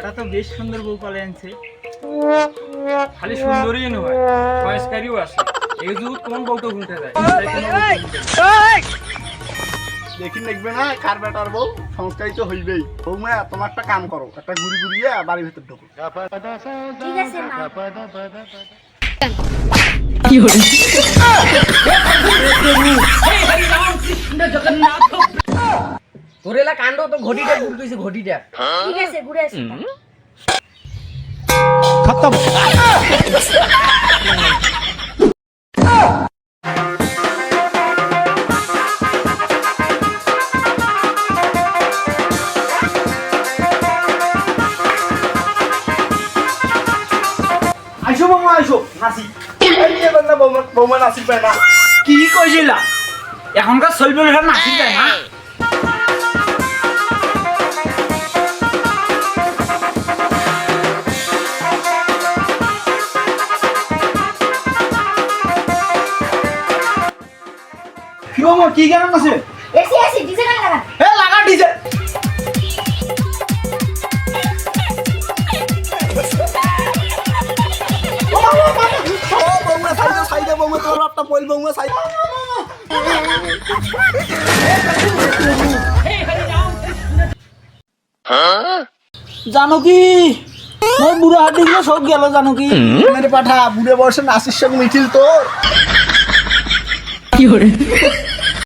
বেটা তো বেশ সুন্দর বউ পালে আনছে। খালি সুন্দরই নয়, সংস্কারীও আছে। এই যুগ কোন বউটা ঘুরতে যায়? দেখি দেখবে না কার বেটার বউ সংস্কারই তো হইবেই। বৌমা তোমার একটা কাম করো, একটা ঘুরি ঘুরিয়ে বাড়ির ভিতর ঢোকো। ঠিক আছে মা। তোর এলা কাণ্ড তো ঘটিটা ঘুরে তুইছে ঘটিটা। ঠিক আছে ঘুরে আসি। খতম। আইসো বৌমা আইসো নাসি। এই নিয়ে বলনা বৌমা নাসি পায় না। কি কইছিলা? এখনকার চলবে নাচি যায় না? কি বৌমা কি গান আছে? এসি এসি ডিজে গান লাগা। এ লাগা ডিজে। বৌমা সাইডে সাইডে বৌমা তোর একটা পইল বৌমা সাইডে। জানো কি মোর বুড়ো হাড্ডি গুলো সব গেল জানো কি? মেরে পাঠা বুড়ে বয়সে নাসির সঙ্গে মিছিল তোর। কি হরে